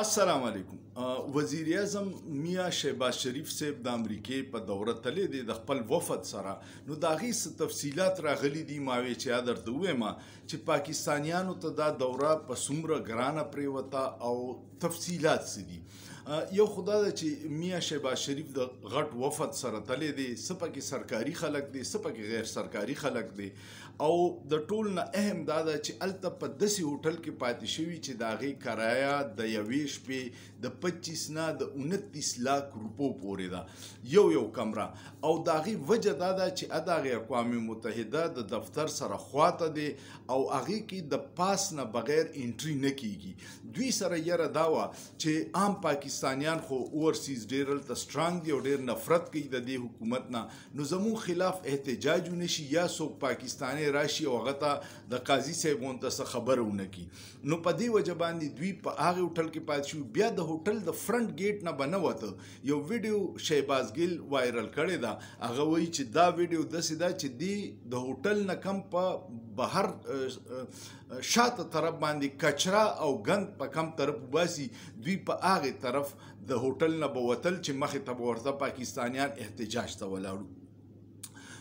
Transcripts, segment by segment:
السلام علیکم وزیر اعظم میاں شهباز شریف صاحب د امریکې په دوره تللی دی د خپل وفد سره نو د هغې څه تفصیلات راغلي دي ما وی چې درته ووایم چې پاکستانیانو ته دا دوره په څومره ګرانه پرېوته او تفصیلات څه دي یو خدا ده چې میاں شهباز شریف د غټ وفد سره تللی دی څه پکې سرکاري خلک دی څه پکې غیر سرکاري خلک دی او د ټول نه اهم دا ده چې هلته په داسې هوټل کې پاتې شوي چې د هغې کرایه د یوې شپې د 25 نه د 29 لاک روپو پورې ده یو کمره او د هغې وجه دا ده چې د هغې اقوام متحده د دفتر سره خواته دی او هغې کې د پاس نه بغیر انټري نه کیږي دوی سره یره دا وه چې عام پاکستانیان خو اورسیز ډېر هلته سترانګ دي او ډېر نفرت کوي د دې حکومت نه نو زموږ خلاف احتجاج ونه شي یا څوک پاکستانی راشي او هغه ته د قاضي صاحب غونته څه خبره ونه کړي نو په دې وجه باندې دوی په هغې هوټل کې پاتې شوي بیا د هوټل د فرنټ ګیټ نه به نه وته یو ویډیو شهباز ګیل وایرل کړې ده هغه وایي چې دا ویډیو داسې ده چې دی د هوټل نه کم په بهر شاته طرف باندې کچره او ګند په کم طرف وباسي دوی په هغې طرف د هوټل نه به وتل چې مخې ته به ورته پاکستانیان احتجاج ته ولاړو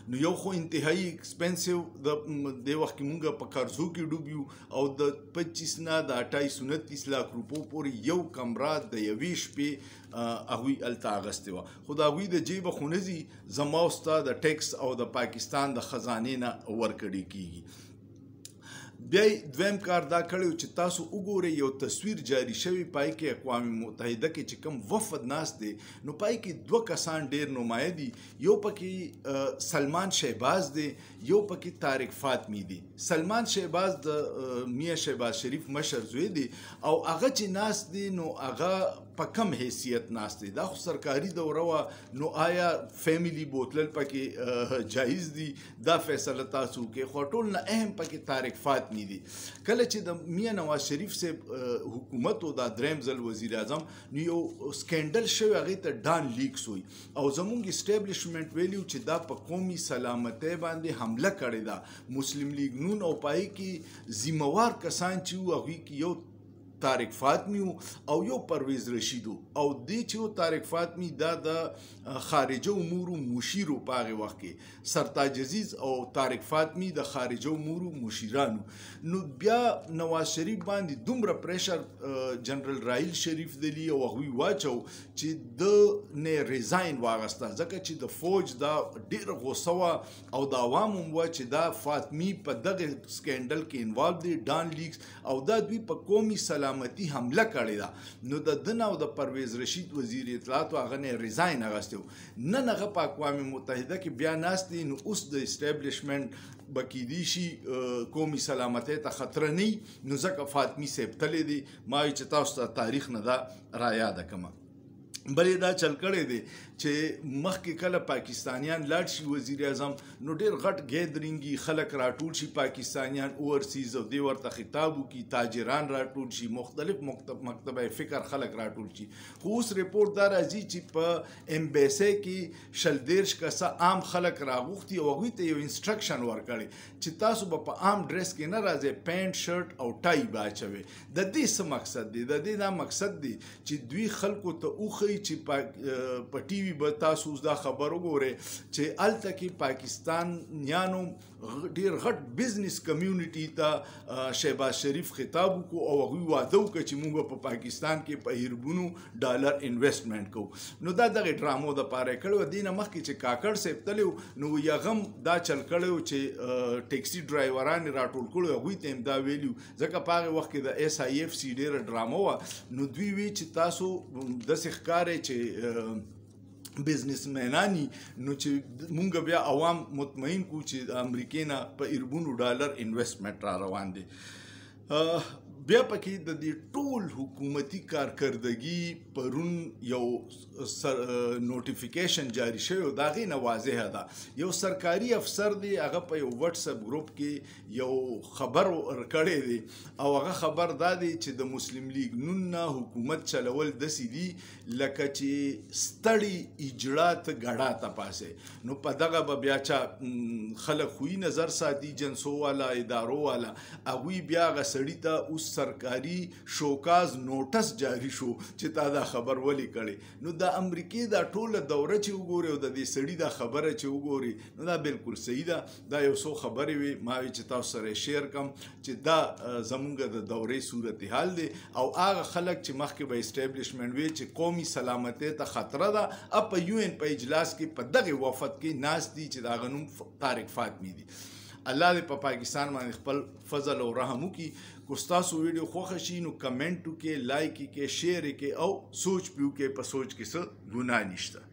نو یو خو انتهایی ایکسپنسیو د دې وخت کې مونږ په قرضو کې ډوب یو او د 25 نه د 28-29 لاک روپو پورې یو کمره د یوې شپې هغوی هلته اخیستې وه خو د هغوی د جیبه خو نه ځي زما او ستا د ټیکس او د پاکستان د خزانې نه ورکړې کېږي بیا دویم کار دا کړی چې تاسو وګورئ یو تصویر جاری شوی پای کې اقوام متحده کې چې کوم وفد ناست دی نو پای کې دوه کسان ډېر نمایه دي یو پکې سلمان شهباز دی یو پکې طارق فاطمی دی سلمان شهباز د میاں شهباز شریف مشر زوی دی او هغه چې ناست دی نو هغه په کم حیثیت ناست دی دا خو سرکاري دوره وه نو آیا فیملی بوتلل پکې جایز دی دا فیصله تاسو کې خو ټول نه اهم پکې طارق فاطمی دي کله چې د میاں نواز شریف صاحب حکومت او دا دریم ځل وزیر اعظم نو یو سکینډل شوی هغې ته ډان لیکس وی او زمونږ اسټیبلیشمنټ ویلیو چې دا په قومي سلامتۍ باندې حمله کړې ده مسلم لیگ نون او پای کې ذمہوار کسان چې وو هغوی کې یو طارق فاطمی او یو پرویز رشید او دې چې طارق فاطمی دا د خارجه امورو مشیرو په هغې وخت کې سرتاج عزیز او طارق فاطمی د خارجه امورو مشیرانو نو بیا نواز شریف باندې دومره پریشر جنرال رائل شریف دلی او هغوی واچو چې د نه ریزاین واغسته ځکه چې د فوج دا ډېره غوسه وه او د عوامو وه چې دا فاطمی په دغه سکینډل کې انوالو دی ډان لیکس او دا دوی په قومي سلامتی حمله کړې ده نو د ده نه او د پرویز رشید وزیر اطلاعاتو هغه نه ریزاین اخیستی و نن هغه په اقوام متحده کې بیا ناست دی نو اوس د اسټیبلیشمنټ به کیدی شي قومي سلامتۍ ته خطره نه نو ځکه فاطمي صاحب تللی دی ما وایي چې تاسو ته تاریخ نه دا رایاده کړمه بلې دا چل کړی دی چې مخکې کله پاکستانیان لاړ شي وزیر اعظم نو ډېر غټ ګیدرینګي خلک راټول شي پاکستانیان اورسیز او دې ورته خطاب وکړي تاجران راټول شي مختلف مکتبه فکر خلک راټول شي خو اوس رپورټ دا راځي چې په امبیسۍ کې 130 کسه عام خلک راغوښتي او هغوی ته یو انسټرکشن ورکړی چې تاسو به په عام ډریس کې نه راځئ پینټ شرټ او ټای به اچوئ د دې څه مقصد دی د دې دا مقصد دی چې دوی خلکو ته وښیي چې په ټي وي به تاسو اوس دا خبر وګورئ چې هلته کې پاکستانیانو ډېر غټ بزنس کمیونټي ته شهباز شریف خطاب وکړو او هغوی واده وکړه چې موږ په پاکستان کې په هیربونو ډالر انویسټمنټ کوو نو دا دغې ډرامو دپاره یې کړی و دې نه مخکې چې کاکړ صاحب تللی و نو هغه هم دا چل کړی و چې ټیکسي ډرایوران یې راټول کړي هغوی ته هم دا ویلي ځکه په هغې وخت کې د SIFC ډېره ډرامه وه نو دوی وی چې تاسو داسې ښکارئ چې بزنسمینانی نو چې مونږ بیا عوام مطمئن کو چې د امریکې نه په اربونو ډالر انویسټمنټ را روان دی بیا پکې د دې ټول حکومتي کارکردګي پرون یو نوټیفیکیشن جاری شوی د هغې نه واضحه ده یو سرکاري افسر دی هغه په یو وټساپ ګروپ کې یو خبر ورکړی دی او هغه خبر دا دی چې د مسلم لیگ نون نه حکومت چلول داسې دي لکه چې ستړي اجړا ته ګډا ته پاسې نو په دغه به بیا چا خلک خوی نظر ساتي جنسو والا ادارو والا هغوی بیا هغه سړي ته اوس سرکاري شوکاز نوټس جاری شو چې تا دا خبر ولې کړې نو د امریکې دا ټوله دوره چې وګوري او د دې سړي دا خبره چې وګوري نو دا بالکل صحیح ده دا یو څو خبرې وي ما وی چې تاسو سره شیر کم چې دا زمونږ د دورې صورتحال دی او هغه خلک چې مخکې به اسټابلیشمنټ وي چې قومي سلامتۍ ته خطره ده په یو ان په اجلاس کې په دغه وفد کې ناست دي چې دا غنوم طارق فاطمی دي الله دې په پاکستان باندې خپل فضل او رحم وکړي کو ستاسو ویډیو خوښ شي نو کمنټ وکړئ لایک وکړئ شیر وکړئ او سوچ پیو کې په سوچ کې څه ګناه نشته